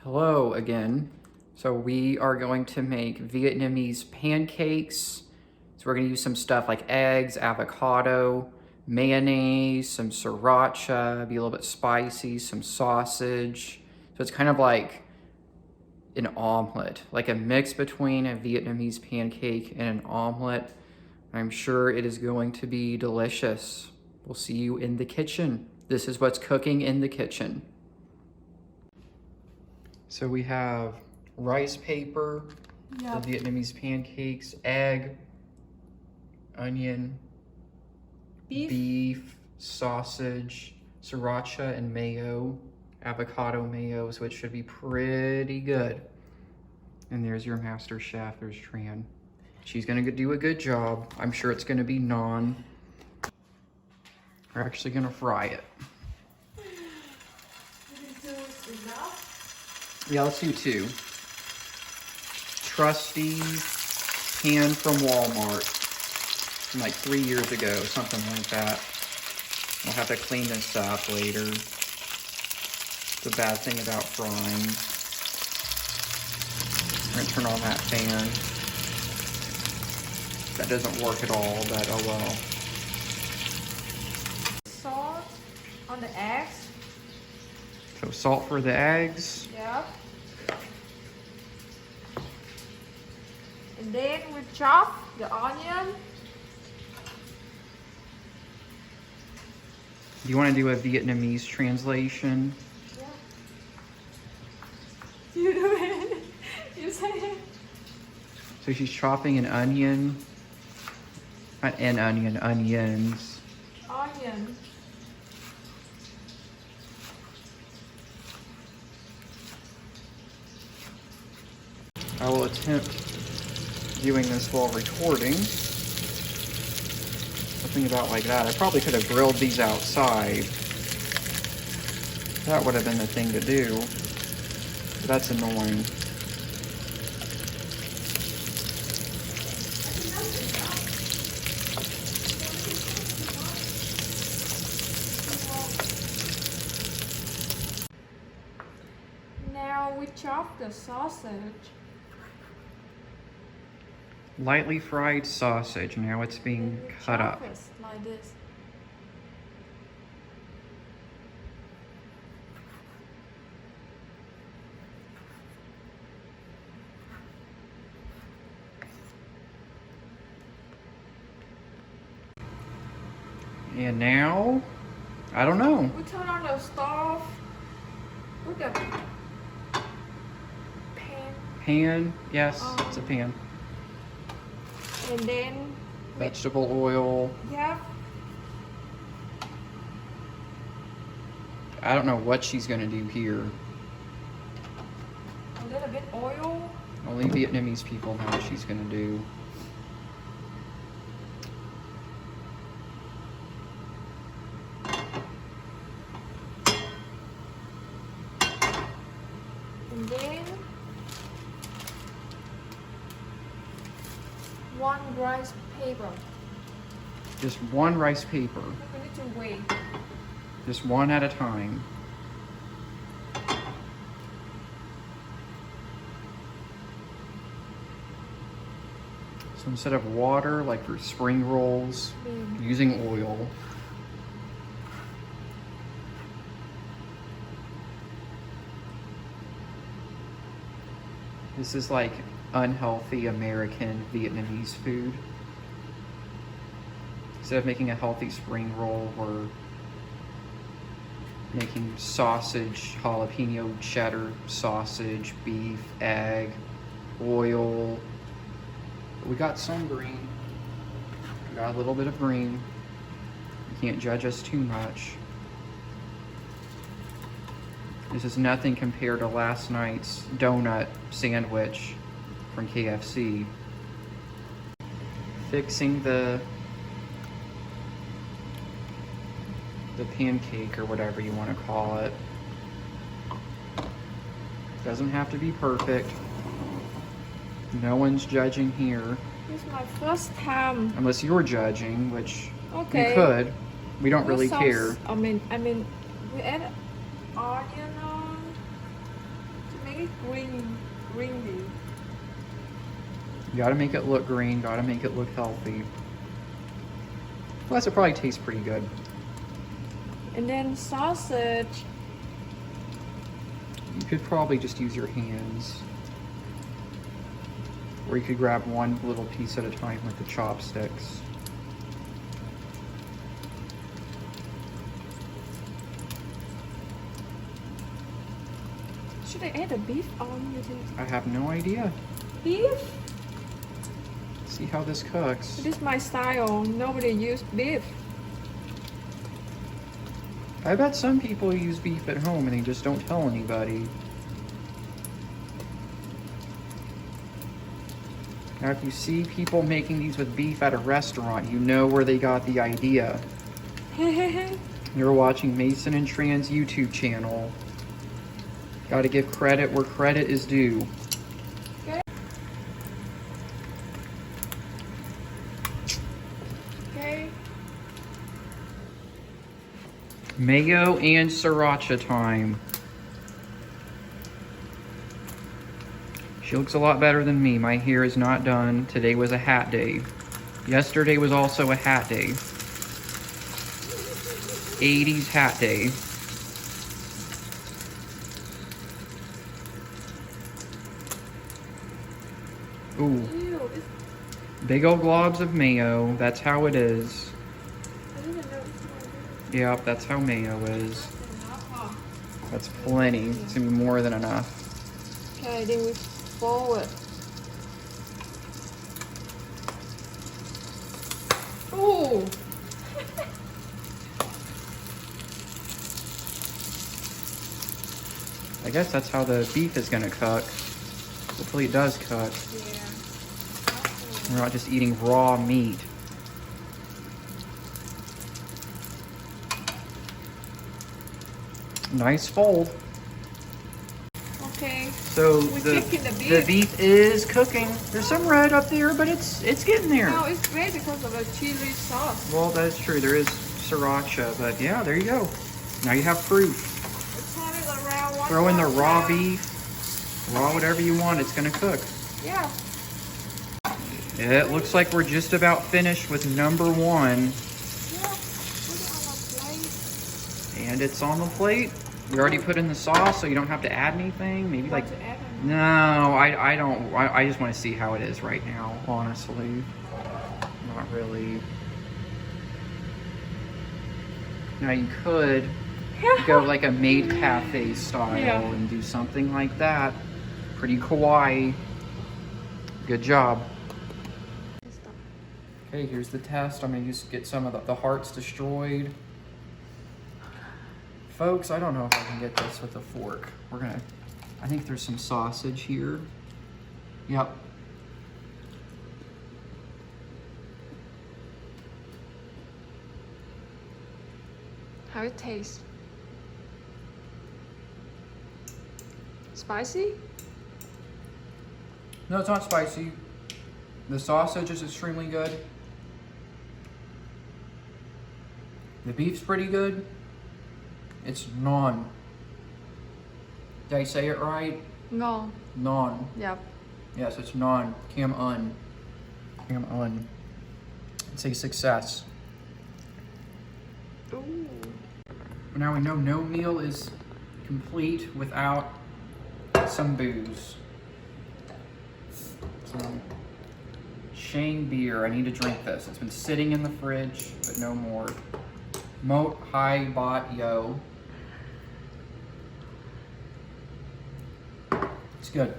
Hello again. So we are going to make Vietnamese pancakes. So we're going to use some stuff like eggs, avocado, mayonnaise, some sriracha, be a little bit spicy, some sausage. So it's kind of like an omelet, like a mix between a Vietnamese pancake and an omelet. I'm sure it is going to be delicious. We'll see you in the kitchen. This is what's cooking in the kitchen. So we have rice paper, Yep. the Vietnamese pancakes, egg, onion, beef, sausage, sriracha and mayo, avocado mayo, so it should be pretty good. And there's your master chef, there's Trang. She's gonna do a good job. I'm sure it's gonna be naan. We're actually gonna fry it. Yeah, let's do two. Trusty pan from Walmart from like 3 years ago, something like that. We'll have to clean this up later. The bad thing about frying. We're gonna turn on that fan. That doesn't work at all, but oh well. Salt on the eggs. So salt for the eggs. Yep. And then we chop the onion. Do you want to do a Vietnamese translation? Yeah. You do it. You say it. So she's chopping an onion. Not an onion, onions. Onion. I will attempt doing this while recording. Something about like that. I probably could have grilled these outside. That would have been the thing to do. But that's annoying. Now we chop the sausage. Lightly fried sausage. Now it's being And we cut chop up. it like this. And now, I don't know. We turn on the stove with the pan, Pan, yes, it's a pan. and then Vegetable oil. yeah, I don't know what she's gonna do here. a little bit oil. Only Vietnamese people know what she's gonna do. And then one rice paper. Just one rice paper. We need to wait. Just one at a time. So instead of water, like for spring rolls, using oil. This is like unhealthy American Vietnamese food. Instead of making a healthy spring roll, we're making sausage, jalapeno cheddar sausage, beef, egg, oil. We got some green. We got a little bit of green. You can't judge us too much. This is nothing compared to last night's donut sandwich from KFC. Fixing the pancake or whatever you want to call it. Doesn't have to be perfect. No one's judging here. This is my first time. Unless you're judging, which Okay. you could. We don't really This care. sounds- I mean, we add onion on to make eat green beef. You gotta make it look green, gotta make it look healthy. Plus, it probably tastes pretty good. And then sausage. You could probably just use your hands. Or you could grab one little piece at a time with the chopsticks. Should I add the beef on, you think? I have no idea. Beef? See how this cooks. This is my style. Nobody use beef. I bet some people use beef at home and they just don't tell anybody. Now, if you see people making these with beef at a restaurant, you know where they got the idea. You're watching Mason and Tran's YouTube channel. Gotta give credit where credit is due. Okay. Okay. Mayo and sriracha time. She looks a lot better than me. My hair is not done. Today was a hat day. Yesterday was also a hat day. 80s hat day. Ooh. Ew, Big old globs of mayo. That's how it is. I didn't know it's not Yep, that's how mayo is. enough. That's plenty. It's gonna be more than enough. Okay, then we forward. Ooh. I guess that's how the beef is gonna cook. Hopefully it does cook. Yeah. We're not just eating raw meat. Nice fold. Okay. So We're cooking the beef. the beef is cooking. There's some red up there, but it's getting there. No, it's red because of the chili sauce. Well, that's true. There is sriracha, but yeah, there you go. Now you have proof. Turn it around one Throw in the more raw time. beef, raw whatever you want. It's gonna cook. Yeah. It looks like we're just about finished with number one, Yeah. Put it on a plate. and it's on the plate. We already put in the sauce, so you don't have to add anything. Maybe like, Want to add no, I don't. I just want to see how it is right now, honestly. Not really. Now you could go like a maid cafe style Yeah. and do something like that. Pretty kawaii. Good job. Okay, here's the test. I'm gonna just get some of the hearts destroyed. Folks, I don't know if I can get this with a fork. I think there's some sausage here. Yep. How it tastes? Spicy? No, it's not spicy. The sausage is extremely good. The beef's pretty good. It's non. Did I say it right? No. Non. Yep. Yes, it's non. Cam un. Cam un. It's a success. Ooh. Now we know no meal is complete without some booze. Some Shane beer. I need to drink this. It's been sitting in the fridge, but no more. Moat Hai Bot Yo. It's good.